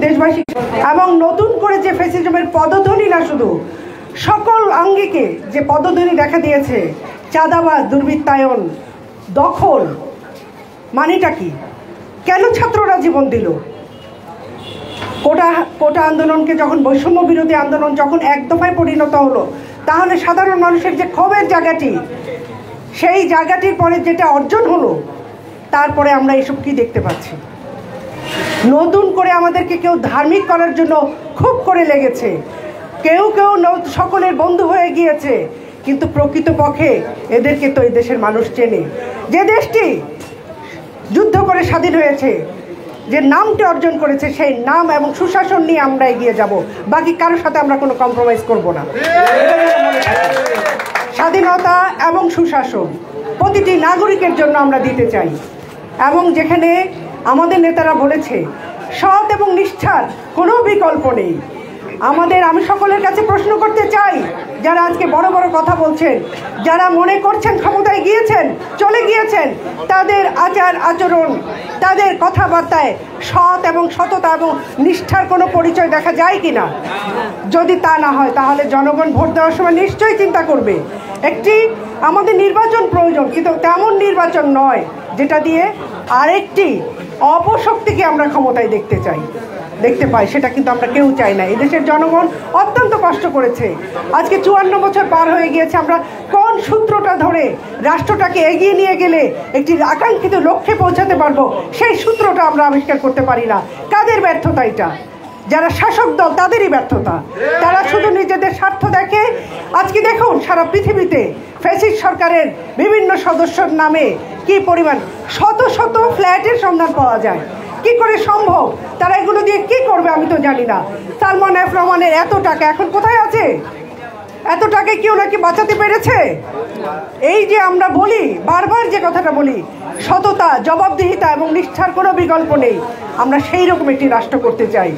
দেশবাসী এবং নতুন করে যে ফ্যাসিজমের পদধ্বনি না শুধু সকল আঙ্গিকে যে পদধ্বনি দেখা দিয়েছে, চাঁদাবাজ, দুর্বৃত্তায়ন, দখল, মানেটা কি? কেন ছাত্ররা জীবন দিল? কোটা আন্দোলনকে যখন বৈষম্য বিরোধী আন্দোলন যখন এক দফায় পরিণত হলো, তাহলে সাধারণ মানুষের যে ক্ষোভের জায়গাটি, সেই জায়গাটির পরে যেটা অর্জন হলো, তারপরে আমরা এসব কি দেখতে পাচ্ছি? নতুন করে আমাদেরকে কেউ ধার্মিক করার জন্য খুব করে লেগেছে, কেউ কেউ সকলের বন্ধু হয়ে গিয়েছে, কিন্তু প্রকৃতপক্ষে এদেরকে তো এই দেশের মানুষ চেনে। যে দেশটি যুদ্ধ করে স্বাধীন হয়েছে, যে নামটি অর্জন করেছে, সেই নাম এবং সুশাসন নিয়ে আমরা এগিয়ে যাব, বাকি কারোর সাথে আমরা কোনো কম্প্রোমাইজ করব না। স্বাধীনতা এবং সুশাসন প্রতিটি নাগরিকের জন্য আমরা দিতে চাই, এবং যেখানে আমাদের নেতারা বলেছে সৎ এবং নিষ্ঠার কোনো বিকল্প নেই। আমি সকলের কাছে প্রশ্ন করতে চাই, যারা আজকে বড় বড় কথা বলছেন, যারা মনে করছেন ক্ষমতায় গিয়েছেন, চলে গিয়েছেন, তাদের আচার আচরণ, তাদের কথাবার্তায় সৎ এবং সততা এবং নিষ্ঠার কোনো পরিচয় দেখা যায় কি না? যদি তা না হয়, তাহলে জনগণ ভোট দেওয়ার সময় নিশ্চয়ই চিন্তা করবে। আমাদের নির্বাচন প্রয়োজন, কিন্তু তেমন নির্বাচন নয় যেটা দিয়ে আরেকটি অপশক্তিকে আমরা ক্ষমতায় দেখতে পাই, সেটা কিন্তু আমরা কেউ চাই না। এদেশের জনগণ অত্যন্ত কষ্ট করেছে। আজকে 54 বছর পার হয়ে গিয়েছে। আমরা কোন সূত্রটা ধরে রাষ্ট্রটাকে এগিয়ে নিয়ে গেলে একটি আকাঙ্ক্ষিত লক্ষ্যে পৌঁছাতে পারবো, সেই সূত্রটা আমরা আবিষ্কার করতে পারি না। কাদের ব্যর্থতা এটা? যারা শাসক দল, তাদেরই ব্যর্থতা। তারা শুধু নিজেদের স্বার্থ দেখে। আজকে দেখুন, সারা পৃথিবীতে ফ্যাসিস্ট সরকারের বিভিন্ন সদস্যর নামে কি পরিমাণ শত শত ফ্ল্যাটের সন্ধান পাওয়া যায়। কি করে সম্ভব? তারা এগুলো দিয়ে কি করবে আমি তো জানি না। সালমান এফ রহমানের এত টাকা এখন কোথায় আছে? এত টাকায় কেউ নাকি বাঁচাতে পেরেছে? এই যে আমরা বলি, বারবার যে কথাটা বলি, সততা, জবাবদিহিতা এবং নিষ্ঠার কোনো বিকল্প নেই। আমরা সেই রকম একটি রাষ্ট্র করতে চাই।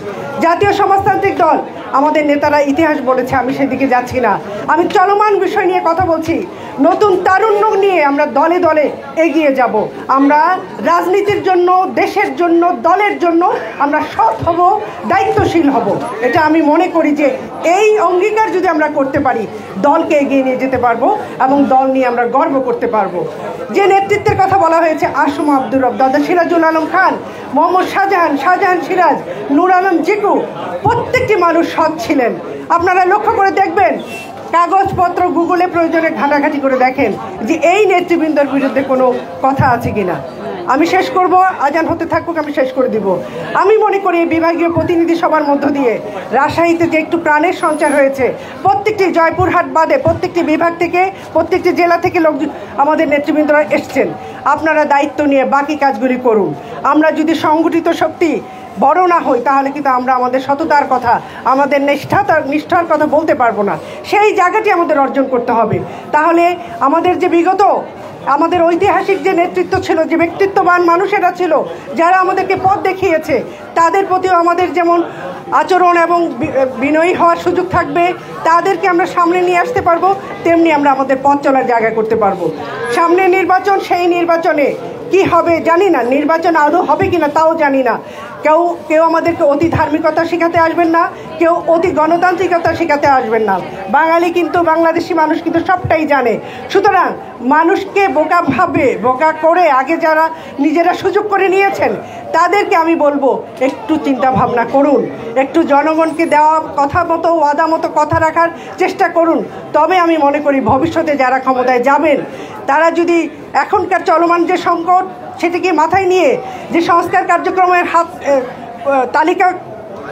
জাতীয় সমাজতান্ত্রিক দল, আমাদের নেতারা ইতিহাস বলেছে, আমি সেদিকে যাচ্ছি না। আমি চলমান বিষয় নিয়ে কথা বলছি। নতুন তারুণ্য নিয়ে আমরা দলে দলে এগিয়ে যাব। আমরা রাজনীতির জন্য, দেশের জন্য, দলের জন্য আমরা সৎ হব, দায়িত্বশীল হব। এটা আমি মনে করি যে এই অঙ্গীকার যদি আমরা করতে পারি, দলকে এগিয়ে নিয়ে যেতে পারবো এবং দল নিয়ে আমরা গর্ব করতে পারবো। যে নেতৃত্বের কথা বলা হয়েছে, আসম আব্দুর রব, দাদা সিরাজুল আলম খান, মোহাম্মদ শাহজাহান সিরাজ, নূর আলম জিকু, প্রত্যেকটি মানুষ সৎ ছিলেন। আপনারা লক্ষ্য করে দেখবেন, কাগজপত্র গুগলে প্রয়োজনে ঘাটাঘাটি করে দেখেন যে এই নেতৃবৃন্দর বিরুদ্ধে কোনো কথা আছে কিনা। আমি শেষ করব, আজান হতে থাকুক, আমি শেষ করে দিব। আমি মনে করি এই বিভাগীয় প্রতিনিধি সভার মধ্য দিয়ে রাজশাহীতে যে একটু প্রাণের সঞ্চার হয়েছে, প্রত্যেকটি জয়পুরহাট বাদে প্রত্যেকটি বিভাগ থেকে, প্রত্যেকটি জেলা থেকে লোকজন, আমাদের নেতৃবৃন্দরা এসছেন। আপনারা দায়িত্ব নিয়ে বাকি কাজগুলি করুন। আমরা যদি সংগঠিত শক্তি বড় না হই, তাহলে কিন্তু আমরা আমাদের সততার কথা, আমাদের নিষ্ঠার কথা বলতে পারবো না। সেই জায়গাটি আমাদের অর্জন করতে হবে। তাহলে আমাদের যে বিগত, আমাদের ঐতিহাসিক যে নেতৃত্ব ছিল, যে ব্যক্তিত্ববান মানুষেরা ছিল, যারা আমাদেরকে পথ দেখিয়েছে, তাদের প্রতিও আমাদের যেমন আচরণ এবং বিনয়ী হওয়ার সুযোগ থাকবে, তাদেরকে আমরা সামনে নিয়ে আসতে পারবো, তেমনি আমরা আমাদের পথ চলার জায়গা করতে পারবো। সামনে নির্বাচন, সেই নির্বাচনে কি হবে জানি না, নির্বাচন আদৌ হবে কিনা তাও জানি না। কেউ আমাদেরকে অতি ধার্মিকতা শেখাতে আসবেন না, কেউ অতি গণতান্ত্রিকতা শেখাতে আসবেন না। বাঙালি কিন্তু, বাংলাদেশি মানুষ কিন্তু সবটাই জানে। সুতরাং মানুষকে বোকা করে আগে যারা নিজেরা সুযোগ করে নিয়েছেন, তাদেরকে আমি বলবো একটু চিন্তা ভাবনা করুন, একটু জনগণকে দেওয়া কথা মতো, ওয়াদা মতো কথা রাখার চেষ্টা করুন। তবে আমি মনে করি ভবিষ্যতে যারা ক্ষমতায় যাবেন, তারা যদি এখনকার চলমান যে সংকট, সেটিকে মাথায় নিয়ে যে সংস্কার কার্যক্রমের তালিকা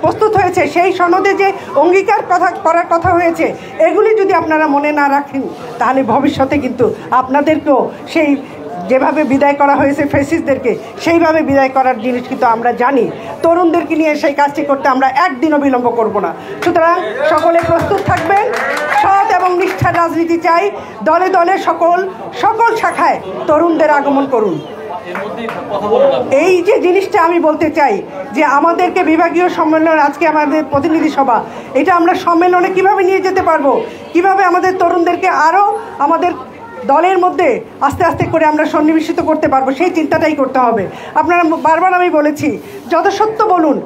প্রস্তুত হয়েছে, সেই সনদে যে অঙ্গীকার করার কথা হয়েছে, এগুলি যদি আপনারা মনে না রাখেন, তাহলে ভবিষ্যতে কিন্তু আপনাদেরকেও সেই যেভাবে বিদায় করা হয়েছে ফ্যাসিস্টদেরকে, সেইভাবে বিদায় করার জিনিস কিন্তু আমরা জানি। তরুণদেরকে নিয়ে সেই কাজটি করতে আমরা একদিনও বিলম্ব করব না। সুতরাং সকলে প্রস্তুত থাকবেন। সৎ এবং নিষ্ঠার রাজনীতি চাই। দলে দলে সকল শাখায় তরুণদের আগমন করুন। এই যে জিনিসটা আমি বলতে চাই যে আমাদেরকে বিভাগীয় সম্মেলন, আজকে আমাদের প্রতিনিধি সভা, এটা আমরা সম্মেলনে কিভাবে নিয়ে যেতে পারবো, কিভাবে আমাদের তরুণদেরকে আরও আমাদের দলের মধ্যে আস্তে আস্তে করে আমরা সন্নিবেশিত করতে পারবো, সেই চিন্তাটাই করতে হবে। আপনারা বারবার আমি বলেছি, যত সত্য বলুন,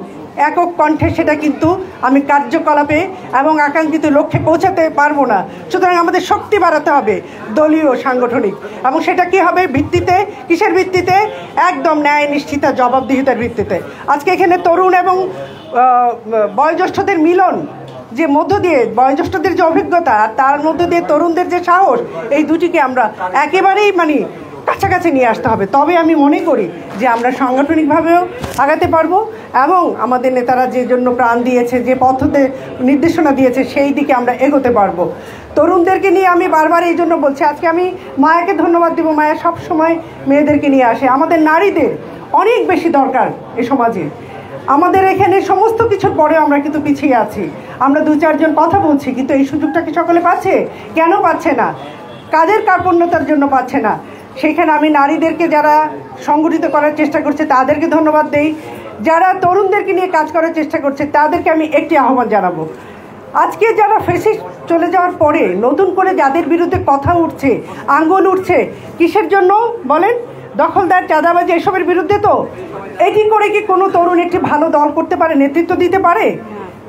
একক কণ্ঠে সেটা কিন্তু আমি কার্যকলাপে এবং আকাঙ্ক্ষিত লক্ষ্যে পৌঁছাতে পারবো না। সুতরাং আমাদের শক্তি বাড়াতে হবে দলীয় সাংগঠনিক, এবং সেটা কি হবে ভিত্তিতে, কিসের ভিত্তিতে? একদম ন্যায় নিশ্চিতা জবাবদিহিতার ভিত্তিতে। আজকে এখানে তরুণ এবং বয়োজ্যেষ্ঠদের মিলন, যে মধ্য দিয়ে বয়োজ্যেষ্ঠদের যে অভিজ্ঞতা আর তার মধ্য দিয়ে তরুণদের যে সাহস, এই দুটিকে আমরা একেবারেই কাছাকাছি নিয়ে আসতে হবে। তবে আমি মনে করি যে আমরা সাংগঠনিকভাবেও আগাতে পারবো এবং আমাদের নেতারা যে জন্য প্রাণ দিয়েছে, যে পথতে নির্দেশনা দিয়েছে, সেই দিকে আমরা এগোতে পারবো। তরুণদেরকে নিয়ে আমি বারবার এই জন্য বলছি, আজকে আমি মায়াকে ধন্যবাদ দেবো। মায়া সব সময় মেয়েদেরকে নিয়ে আসে। আমাদের নারীদের অনেক বেশি দরকার এই সমাজে। আমাদের এখানে সমস্ত কিছুর পরে আমরা কিন্তু পিছিয়ে আছি। আমরা 2-4 জন কথা বলছি, কিন্তু এই সুযোগটা কি সকলে পাচ্ছে? কেন পাচ্ছে না? কাজের কার্পণ্যতার জন্য পাচ্ছে না। সেখানে আমি নারীদেরকে যারা সংগঠিত করার চেষ্টা করছে তাদেরকে ধন্যবাদ দেই। যারা তরুণদেরকে নিয়ে কাজ করার চেষ্টা করছে তাদেরকে আমি একটি আহ্বান জানাবো। আজকে যারা ফেসিস্ট চলে যাওয়ার পরে নতুন করে যাদের বিরুদ্ধে কথা উঠছে, আঙ্গুল উঠছে, কিসের জন্য বলেন? দখলদার, চাঁদাবাজি, এসবের বিরুদ্ধে। তো এটি করে কি কোনো তরুণ একটি ভালো দল করতে পারে, নেতৃত্ব দিতে পারে?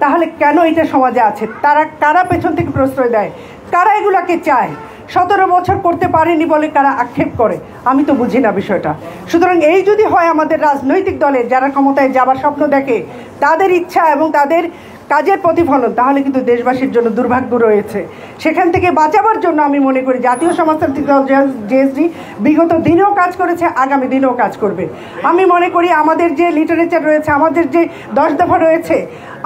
তাহলে কেন এটা সমাজে আছে? তারা কারা পেছন থেকে প্রশ্রয় দেয়? কারা এগুলাকে চায়? 17 বছর করতে পারেনি বলে কারা আক্ষেপ করে? আমি তো বুঝি না বিষয়টা। সুতরাং এই যদি হয় আমাদের রাজনৈতিক দলের যারা ক্ষমতায় যাবার স্বপ্ন দেখে, তাদের ইচ্ছা এবং তাদের কাজের প্রতিফলন, তাহলে কিন্তু দেশবাসীর জন্য দুর্ভাগ্য রয়েছে। সেখান থেকে বাঁচাবার জন্য আমি মনে করি জাতীয় সমাজতান্ত্রিক দল জেএসডি বিগত দিনেও কাজ করেছে, আগামী দিনেও কাজ করবে। আমি মনে করি আমাদের যে লিটারেচার রয়েছে, আমাদের যে 10 দফা রয়েছে,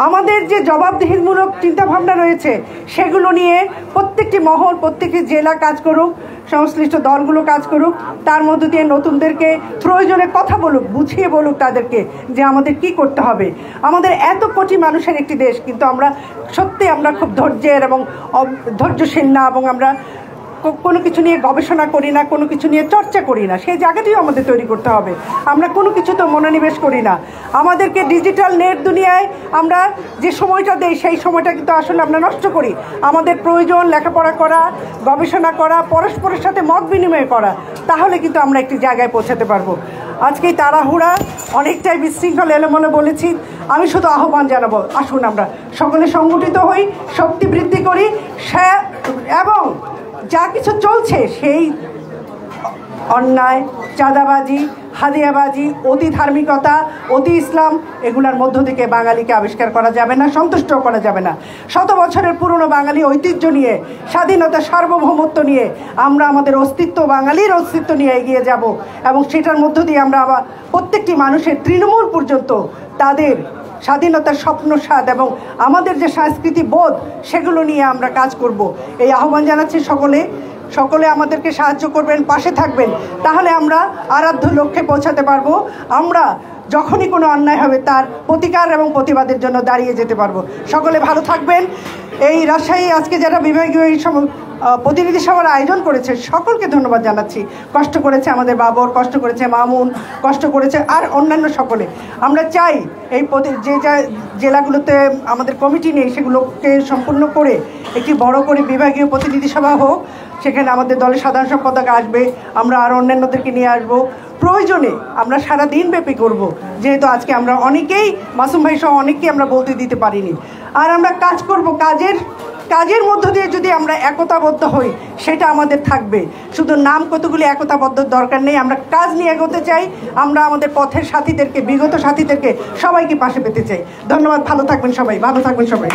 আমাদের যে জবাবদিহিমূলক চিন্তাভাবনা রয়েছে, সেগুলো নিয়ে প্রত্যেকটি মহল, প্রত্যেকটি জেলা কাজ করুক, সংশ্লিষ্ট দলগুলো কাজ করুক। তার মধ্য দিয়ে নতুনদেরকে প্রয়োজনে কথা বলুক, বুঝিয়ে বলুক তাদেরকে যে আমাদের কি করতে হবে। আমাদের এত কোটি মানুষের একটি দেশ, কিন্তু আমরা সত্যি খুব ধৈর্যের এবং ধৈর্যশীল না, এবং আমরা কোনো কিছু নিয়ে গবেষণা করি না, কোনো কিছু নিয়ে চর্চা করি না। সেই জায়গাটিও আমাদের তৈরি করতে হবে। আমরা কোনো কিছু তো মনোনিবেশ করি না। আমাদেরকে ডিজিটাল নেট দুনিয়ায় আমরা যে সময়টা দেই, সেই সময়টা কিন্তু আসলে আমরা নষ্ট করি। আমাদের প্রয়োজন লেখাপড়া করা, গবেষণা করা, পরস্পরের সাথে মত বিনিময় করা, তাহলে কিন্তু আমরা একটি জায়গায় পৌঁছাতে পারবো। আজকে তাড়াহুড়া, অনেকটাই বিশৃঙ্খল এলোমেলো বলেছি। আমি শুধু আহ্বান জানাবো, আসুন আমরা সকলে সংগঠিত হই, শক্তি বৃদ্ধি করি, এবং যা কিছু চলছে সেই অন্যায়, চাঁদাবাজি, হাদিয়াবাজি, অতি ধার্মিকতা, অতি ইসলাম, এগুলোর মধ্য থেকে বাঙালিকে আবিষ্কার করা যাবে না, সন্তুষ্ট করা যাবে না। 100 বছরের পুরনো বাঙালি ঐতিহ্য নিয়ে, স্বাধীনতা, সার্বভৌমত্ব নিয়ে আমরা আমাদের অস্তিত্ব, বাঙালির অস্তিত্ব নিয়ে এগিয়ে যাব, এবং সেটার মধ্য দিয়ে আমরা আবার প্রত্যেকটি মানুষের তৃণমূল পর্যন্ত তাদের স্বাধীনতার স্বপ্ন স্বাদ এবং আমাদের যে সাংস্কৃতিক বোধ, সেগুলো নিয়ে আমরা কাজ করব। এই আহ্বান জানাচ্ছি সকলে আমাদেরকে সাহায্য করবেন, পাশে থাকবেন, তাহলে আমরা আরাধ্য লক্ষ্যে পৌঁছাতে পারবো। আমরা যখনই কোনো অন্যায় হবে তার প্রতিকার এবং প্রতিবাদের জন্য দাঁড়িয়ে যেতে পারবো। সকলে ভালো থাকবেন। এই রাজশাহী আজকে যারা বিভাগীয় এই প্রতিনিধি সভার আয়োজন করেছে, সকলকে ধন্যবাদ জানাচ্ছি। কষ্ট করেছে আমাদের বাবর, কষ্ট করেছে মামুন, কষ্ট করেছে আর অন্যান্য সকলে। আমরা চাই এই যে জেলাগুলোতে আমাদের কমিটি নেই, সেগুলোকে সম্পূর্ণ করে একটি বড় করে বিভাগীয় প্রতিনিধি সভা হোক। সেখানে আমাদের দলের সাধারণ সম্পাদক আসবে, আমরা আরও অন্যান্যদেরকে নিয়ে আসবো। প্রয়োজনে আমরা সারা দিন ব্যাপী করব, যেহেতু আজকে আমরা অনেকেই, মাসুম ভাই সহ অনেককেই আমরা বলতে দিতে পারিনি। আর আমরা কাজ করব, কাজের মধ্য দিয়ে যদি আমরা একতাবদ্ধ হই, সেটা আমাদের থাকবে। শুধু নাম কতগুলি একতাবদ্ধ দরকার নেই, আমরা কাজ নিয়ে এগোতে চাই। আমরা আমাদের পথের সাথীদেরকে, বিগত সাথীদেরকে সবাইকে পাশে পেতে চাই। ধন্যবাদ। ভালো থাকবেন সবাই, ভালো থাকবেন সবাই।